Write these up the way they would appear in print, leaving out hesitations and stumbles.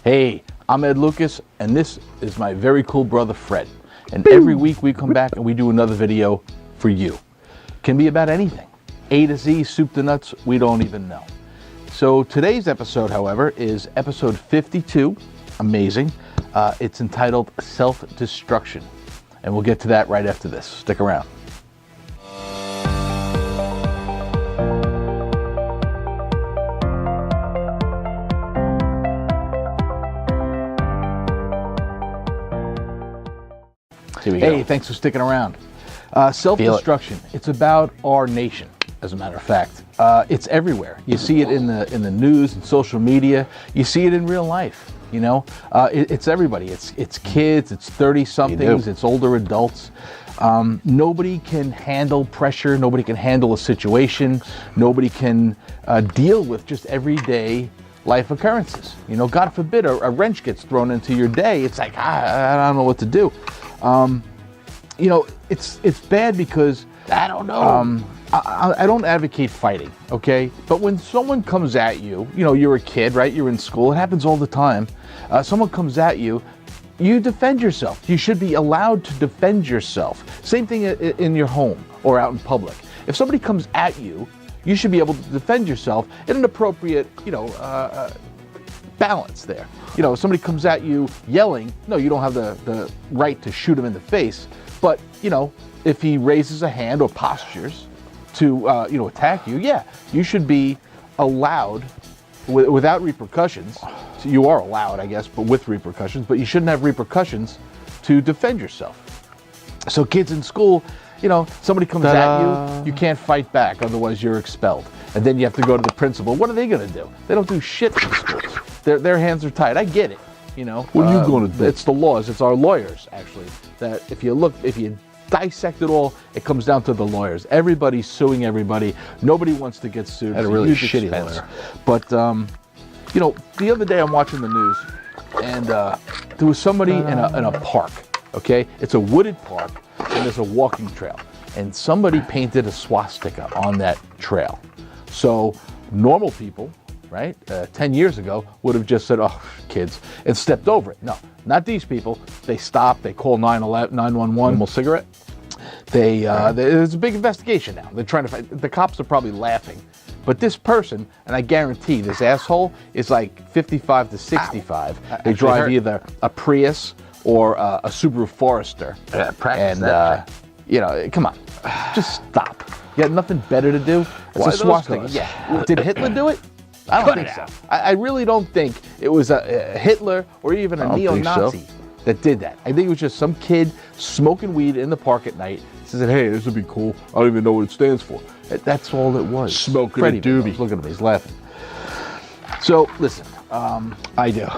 Hey, I'm Ed Lucas, and this is my very cool brother Fred. And every week we come back and we do another video for you. Can be about anything. A to Z, soup to nuts, we don't even know. So today's episode, however, is episode 52. Amazing. It's entitled Self Destruction. And we'll get to that right after this. Stick around. Hey, thanks for sticking around. Self-destruction. It's about our nation, as a matter of fact. It's everywhere. You see it in the news and social media. You see it in real life. You know, it's everybody. It's kids. It's 30-somethings. It's older adults. Nobody can handle pressure. Nobody can handle a situation. Nobody can deal with just everyday life occurrences. You know, God forbid a wrench gets thrown into your day. It's like, I don't know what to do. You know, it's bad because I don't know. I don't advocate fighting, okay? But when someone comes at you, you know, you're a kid, right? You're in school. It happens all the time. Someone comes at you, you defend yourself. You should be allowed to defend yourself. Same thing in your home or out in public. If somebody comes at you, you should be able to defend yourself in an appropriate, you know, balance there. You know, if somebody comes at you yelling, no, you don't have the right to shoot him in the face. But, you know, if he raises a hand or postures to, you know, attack you, yeah, you should be allowed without repercussions. So you are allowed, I guess, but with repercussions, but you shouldn't have repercussions to defend yourself. So kids in school, you know, somebody comes at you, you can't fight back, otherwise you're expelled. And then you have to go to the principal. What are they going to do? They don't do shit in schools. Their hands are tied. I get it, you know. What are you going to do? It's the laws. It's our lawyers, actually. That if you dissect it all, it comes down to the lawyers. Everybody's suing everybody. Nobody wants to get sued. Had a really shitty lawyer. But you know, the other day I'm watching the news, and there was somebody in a park. Okay, it's a wooded park, and there's a walking trail, and somebody painted a swastika on that trail. So normal people, right, 10 years ago would have just said, oh, kids, and stepped over it. No, not these people. They stop, they call 911. Normal cigarette? There's a big investigation now. They're trying to find, the cops are probably laughing. But this person, and I guarantee this asshole is like 55 to 65. They drive either a Prius or a Subaru Forester. And, you know, come on, just stop. You got nothing better to do? It's a swastika. Yeah. Did Hitler do it? I don't think so. I really don't think it was a Hitler or even a neo-Nazi that did that. I think it was just some kid smoking weed in the park at night. He said, hey, this would be cool. I don't even know what it stands for. That's all it was. Smoking a doobie. Look at him, he's laughing. So, listen, I do.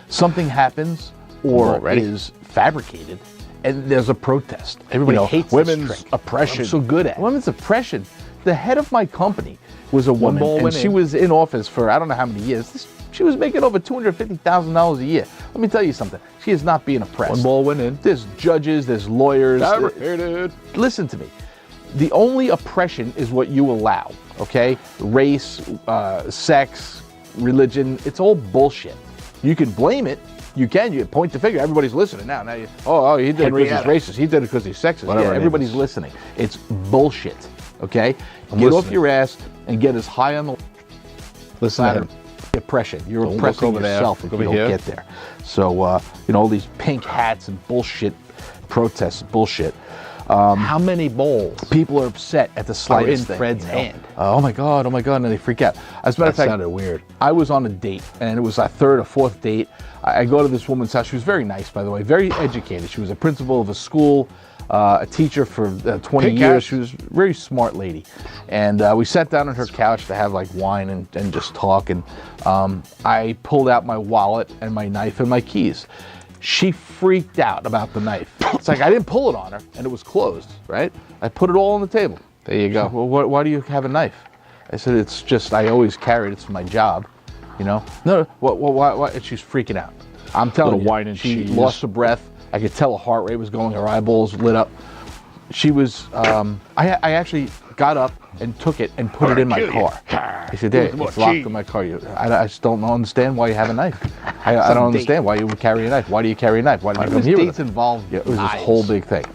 Something happens or is fabricated, and there's a protest. Everybody hates women's oppression. I'm so good at women's oppression. The head of my company was a woman, and she was in office for I don't know how many years. She was making over $250,000 a year. Let me tell you something. She is not being oppressed. One ball went in. There's judges, there's lawyers. Fabricated. Listen to me. The only oppression is what you allow, okay? Race, sex, religion, it's all bullshit. You can blame it. You can point the finger. Everybody's listening now. He did it because he's racist. He did it because he's sexist. Whatever, yeah, everybody's listening. It's bullshit, okay? Get off your ass and get as high on the listen. Oppression. You're oppressing yourself if you don't get there. So, you know, all these pink hats and bullshit protests, bullshit. How many bowls? People are upset at the slightest thing. Fred's hand. Oh my God, and they freak out. As a matter of fact, sounded weird. I was on a date, and it was our third or fourth date. I go to this woman's house. She was very nice, by the way, very educated. She was a principal of a school, a teacher for 20 years. She was a very smart lady. And we sat down on her couch to have like wine and just talk. And I pulled out my wallet and my knife and my keys. She freaked out about the knife. It's like I didn't pull it on her, and it was closed, right? I put it all on the table. There you go. Said, well, why do you have a knife? I said, it's just, I always carry it. It's my job, you know? No, why? And she's freaking out. I'm telling you, she lost her breath. I could tell her heart rate was going, her eyeballs lit up. She was, I actually got up and took it and put it in my car. I said, hey, it's locked in my car. I just don't understand why you have a knife. I don't understand why you would carry a knife. Why do you carry a knife? Why did you come here with it? Involved? Yeah, it was this whole big thing.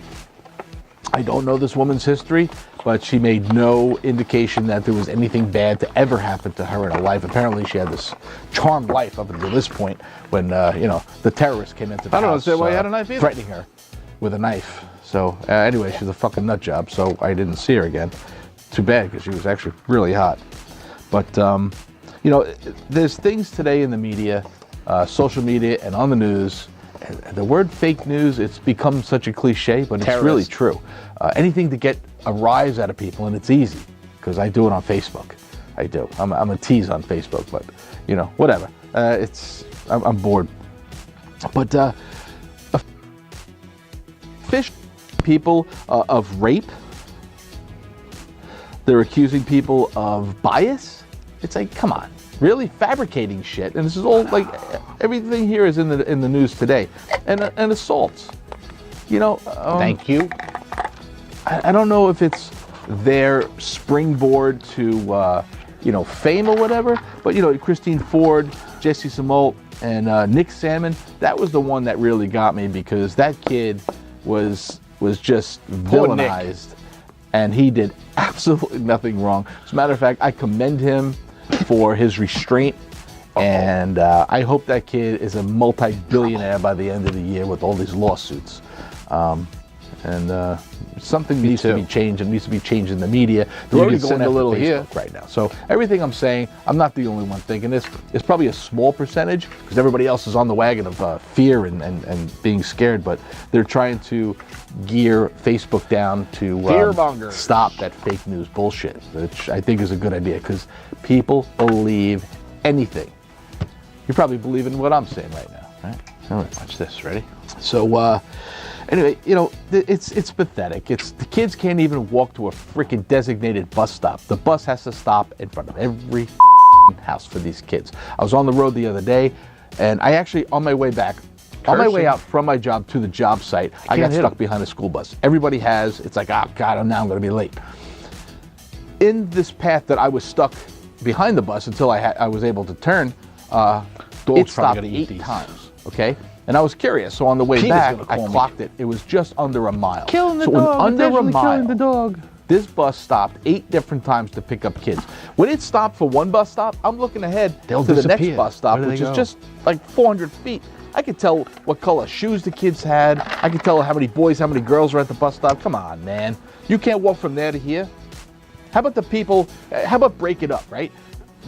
I don't know this woman's history, but she made no indication that there was anything bad to ever happen to her in her life. Apparently, she had this charmed life up until this point when, the terrorists came into the house. I don't understand why you had a knife either. Threatening her with a knife. So, anyway, she's a fucking nut job, so I didn't see her again. Too bad, because she was actually really hot. But, there's things today in the media, social media, and on the news. The word fake news, it's become such a cliche, but it's really true. Anything to get a rise out of people, and it's easy, because I do it on Facebook. I do. I'm a tease on Facebook, but, whatever. I'm bored. But fish people of rape. They're accusing people of bias. It's like, come on. Really fabricating shit, and this is all like everything here is in the news today, and assaults. Thank you. I don't know if it's their springboard to fame or whatever, but Christine Ford, Jesse Smollett, and Nick Salmon. That was the one that really got me, because that kid was just villainized, and he did absolutely nothing wrong. As a matter of fact, I commend him for his restraint, and I hope that kid is a multi-billionaire by the end of the year with all these lawsuits. Something needs to be changed, and needs to be changed in the media. They're already going a little here right now. So everything I'm saying, I'm not the only one thinking this. It's probably a small percentage, because everybody else is on the wagon of fear and being scared, but they're trying to gear Facebook down to stop that fake news bullshit, which I think is a good idea, because people believe anything. You probably believe in what I'm saying right now, right? All right, watch this. Ready? So, anyway, it's pathetic. The kids can't even walk to a freaking designated bus stop. The bus has to stop in front of every house for these kids. I was on the road the other day, and I actually, on my way back, on my way out from my job to the job site, I got stuck behind a school bus. Everybody has. It's like, oh God, now I'm going to be late. In this path that I was stuck behind the bus until I was able to turn, it stopped 8 times. Okay. And I was curious, so on the way back, I clocked it. It was just under a mile. Killing the dog. Under a mile, killing the dog. This bus stopped 8 different times to pick up kids. When it stopped for one bus stop, I'm looking ahead to the next bus stop, which is just like 400 feet. I could tell what color shoes the kids had. I could tell how many boys, how many girls were at the bus stop. Come on, man. You can't walk from there to here. How about break it up, right?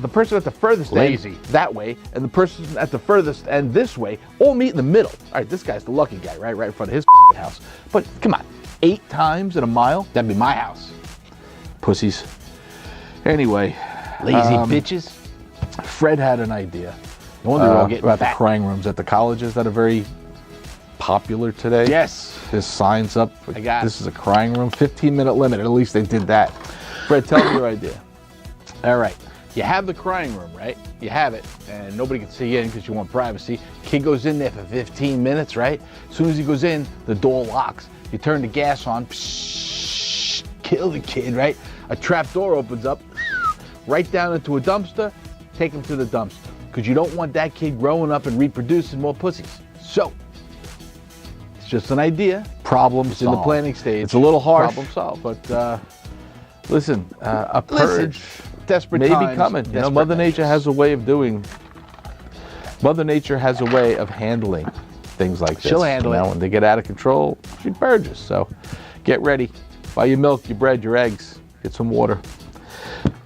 The person at the furthest end that way, and the person at the furthest end this way, all meet in the middle. All right, this guy's the lucky guy, right in front of his house. But come on, 8 times in a mile? That'd be my house. Pussies. Anyway. Lazy bitches. Fred had an idea. No wonder they're all getting about the crying rooms at the colleges that are very popular today. Yes. There's signs up. I got this is a crying room. 15-minute limit. At least they did that. Fred, tell me your idea. All right. You have the crying room, right? You have it, and nobody can see in because you want privacy. Kid goes in there for 15 minutes, right? As soon as he goes in, the door locks. You turn the gas on, psh, kill the kid, right? A trap door opens up, right down into a dumpster, take him to the dumpster. Because you don't want that kid growing up and reproducing more pussies. So, it's just an idea. Problem solved. In the planning stage. It's a little harsh. Problem solved. But listen, a purge desperate may times, be coming. Mother Nature has a way of handling things like this. She'll handle it. When they get out of control, she purges. So get ready. Buy your milk, your bread, your eggs. Get some water.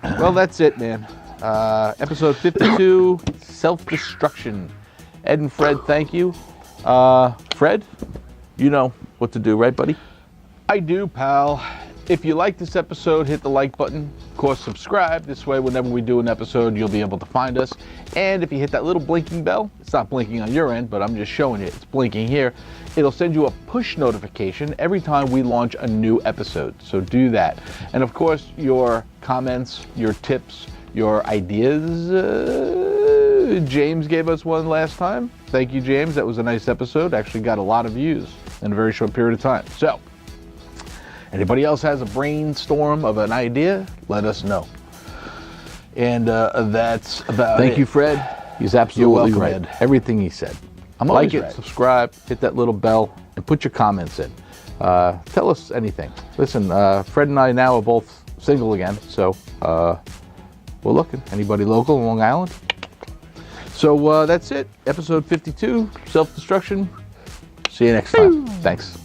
Well, that's it, man. Episode 52, self-destruction. Ed and Fred, thank you. Fred, you know what to do, right, buddy? I do, pal. If you like this episode, hit the like button. Of course, subscribe. This way, whenever we do an episode, you'll be able to find us. And if you hit that little blinking bell, it's not blinking on your end, but I'm just showing you it's blinking here. It'll send you a push notification every time we launch a new episode. So do that. And of course, your comments, your tips, your ideas. James gave us one last time. Thank you, James. That was a nice episode. Actually got a lot of views in a very short period of time. So, anybody else has a brainstorm of an idea, let us know. And that's about it. Thank you, Fred. He's absolutely welcome, right. Ed. Everything he said. I'm Like always it, right. subscribe, hit that little bell, and put your comments in. Tell us anything. Listen, Fred and I now are both single again, so we're looking. Anybody local in Long Island? So that's it. Episode 52, Self-Destruction. See you next time. Thanks.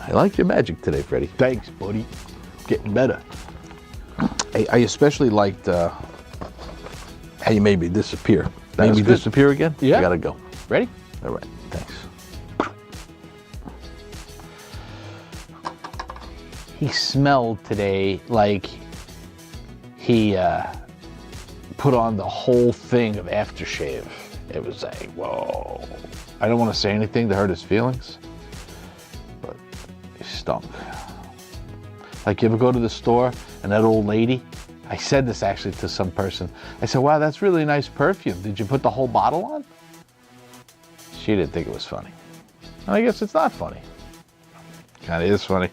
I like your magic today, Freddie. Thanks, buddy. Getting better. I especially liked how you made me disappear. That was Made me good. disappear again? Yeah. I gotta go. Ready? All right, thanks. He smelled today like he put on the whole thing of aftershave. It was like, whoa. I don't want to say anything to hurt his feelings, but he stunk. Like, you ever go to the store and that old lady, I said this actually to some person, I said, wow, that's really nice perfume. Did you put the whole bottle on? She didn't think it was funny. I guess it's not funny. Kind of is funny.